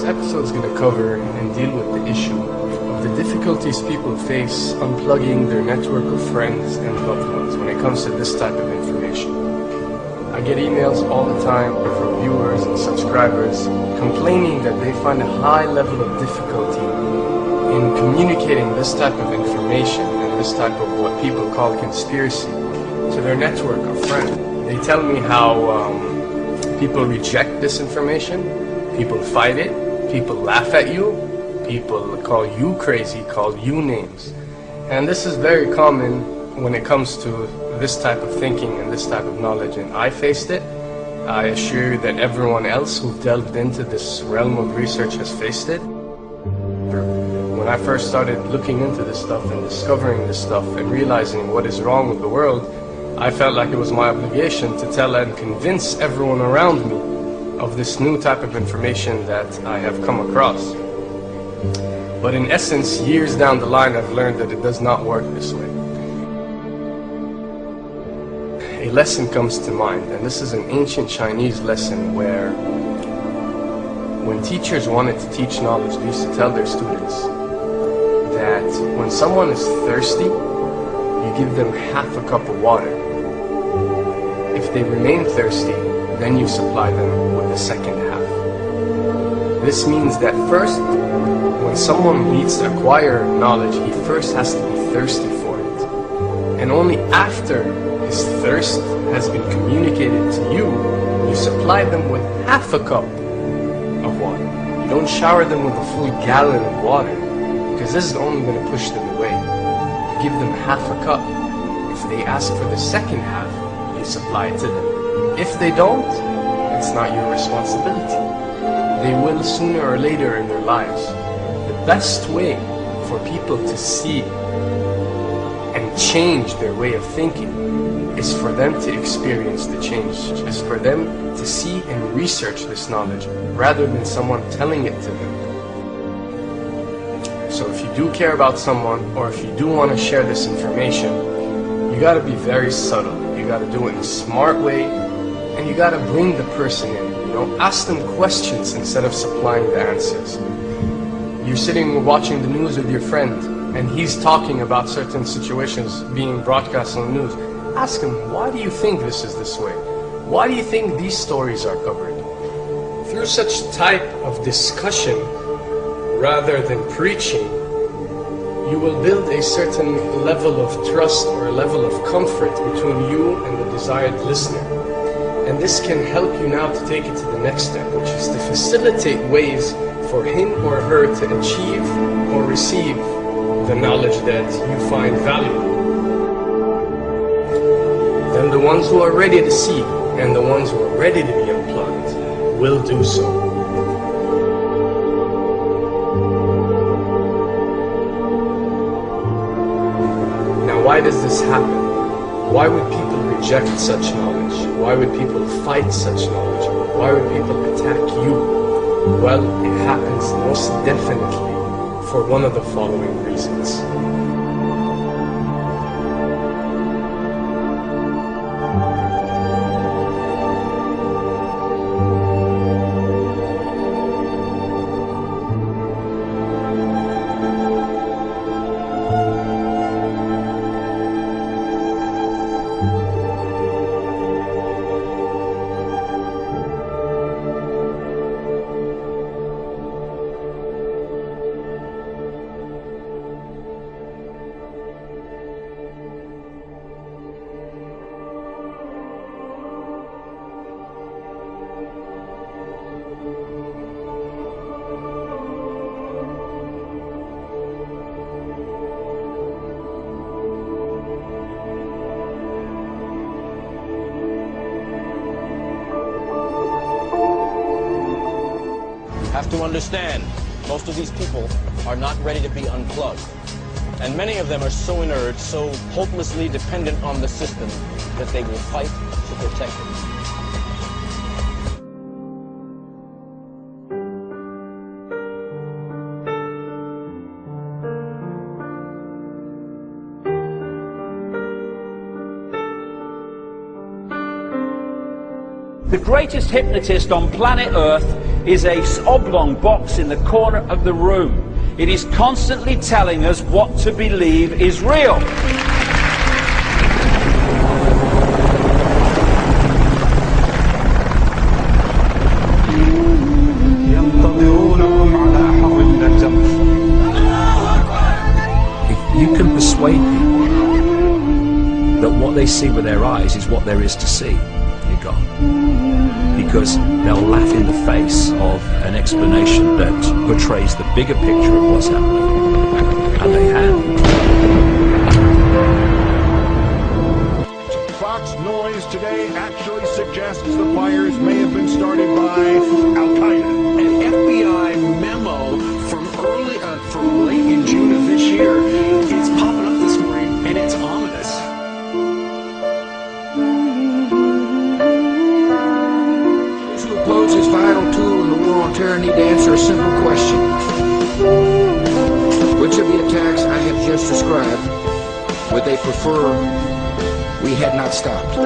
episode is going to cover and deal with the issue of the difficulties people face unplugging their network of friends and loved ones when it comes to this type of information. I get emails all the time from viewers and subscribers complaining that they find a high level of difficulty in communicating this type of information and this type of what people call conspiracy to their network of friends. They tell me how people reject this information, people fight it, people laugh at you, people call you crazy, call you names. And this is very common when it comes to this type of thinking and this type of knowledge, and I faced it. I assure you that everyone else who delved into this realm of research has faced it. When I first started looking into this stuff and discovering this stuff and realizing what is wrong with the world, I felt like it was my obligation to tell and convince everyone around me of this new type of information that I have come across. But in essence, years down the line, I've learned that it does not work this way. A lesson comes to mind, and this is an ancient Chinese lesson where when teachers wanted to teach knowledge, they used to tell their students that when someone is thirsty, you give them half a cup of water. If they remain thirsty, then you supply them with the second half. This means that first, when someone needs to acquire knowledge, he first has to be thirsty for it. And only after his thirst has been communicated to you, you supply them with half a cup of water. You don't shower them with a full gallon of water, because this is only going to push them away. You give them half a cup. If they ask for the second half, you supply it to them. If they don't, it's not your responsibility. They will sooner or later in their lives. The best way for people to see and change their way of thinking is for them to experience the change, is for them to see and research this knowledge rather than someone telling it to them. So if you do care about someone, or if you do want to share this information, you got to be very subtle. You got to do it in a smart way, and you got to bring the person in. Ask them questions instead of supplying the answers. You're sitting watching the news with your friend, and he's talking about certain situations being broadcast on the news. Ask him, why do you think this is this way? Why do you think these stories are covered? Through such type of discussion, rather than preaching, you will build a certain level of trust or a level of comfort between you and the desired listener. And this can help you now to take it to the next step, which is to facilitate ways for him or her to achieve or receive the knowledge that you find valuable. Then the ones who are ready to see and the ones who are ready to be unplugged will do so. Now, why does this happen? Why would people reject such knowledge? Why would people fight such knowledge? Why would people attack you? Well, it happens most definitely for one of the following reasons. Have to understand, most of these people are not ready to be unplugged. And many of them are so inert, so hopelessly dependent on the system, that they will fight to protect it. The greatest hypnotist on planet Earth is a oblong box in the corner of the room. It is constantly telling us what to believe is real. If you can persuade people that what they see with their eyes is what there is to see, you're gone. Because they'll laugh in the face of an explanation that portrays the bigger picture of what's happening. And they have. Fox noise today actually suggests the fires may have been started by Al-Qaeda. An FBI memo from late in June of this year is popping up this morning, and it's ominous. Those who oppose this vital tool in the war on terror need to answer a simple question. Which of the attacks I have just described would they prefer we had not stopped?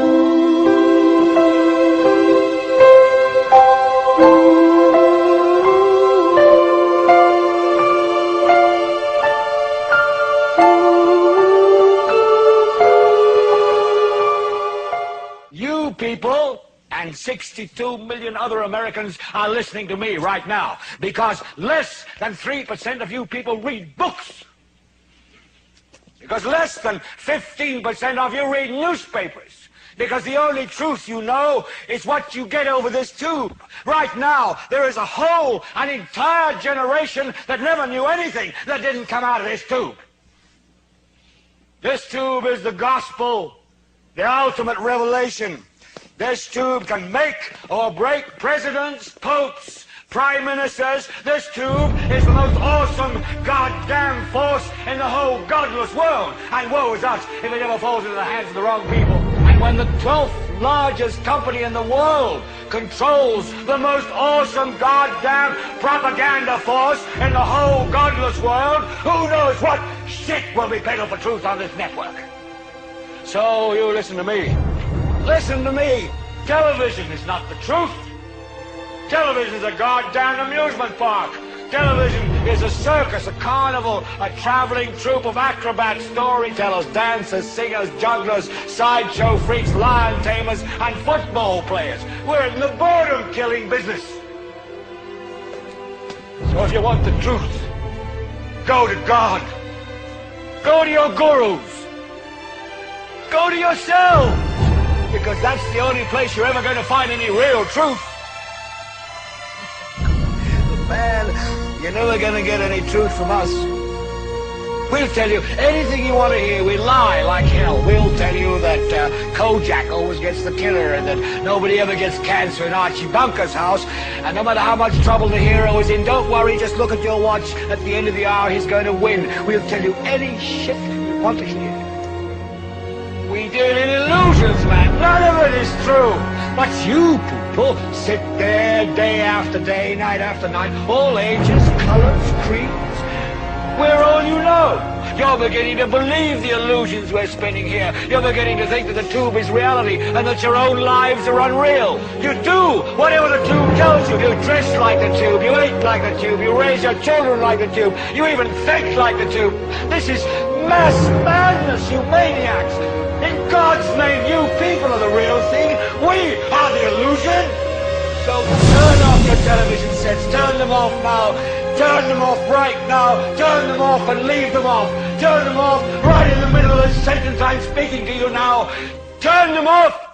You people and 62 million other Americans are listening to me right now because less than 3% of you people read books. Because less than 15% of you read newspapers. Because the only truth you know is what you get over this tube. Right now, there is an entire generation that never knew anything that didn't come out of this tube. This tube is the gospel, the ultimate revelation. This tube can make or break presidents, popes, prime ministers. This tube is the most awesome goddamn force in the whole godless world. And woe is us if it ever falls into the hands of the wrong people. And when the 12th largest company in the world controls the most awesome goddamn propaganda force in the whole godless world, who knows what shit will be peddled for truth on this network. So you listen to me. Listen to me. Television is not the truth. Television is a goddamn amusement park. Television is a circus, a carnival, a traveling troupe of acrobats, storytellers, dancers, singers, jugglers, sideshow freaks, lion tamers, and football players. We're in the boredom-killing business. So if you want the truth, go to God. Go to your gurus. Go to yourself. Because that's the only place you're ever going to find any real truth. Man, you're never going to get any truth from us. We'll tell you anything you want to hear. We lie like hell. We'll tell you that Kojak always gets the killer and that nobody ever gets cancer in Archie Bunker's house. And no matter how much trouble the hero is in, don't worry, just look at your watch. At the end of the hour, he's going to win. We'll tell you any shit you want to hear. We deal in illusions, man. None of it is true. But you people sit there day after day, night after night, all ages, colors, creeds. We're all you know. You're beginning to believe the illusions we're spinning here. You're beginning to think that the tube is reality and that your own lives are unreal. You do whatever the tube tells you. You dress like the tube. You eat like the tube. You raise your children like the tube. You even think like the tube. This is mass madness, you maniacs. In God's name, you people are the real thing. We are the illusion. So turn off your television sets. Turn them off now. Turn them off right now. Turn them off and leave them off. Turn them off right in the middle of the sentence I'm speaking to you now. Turn them off.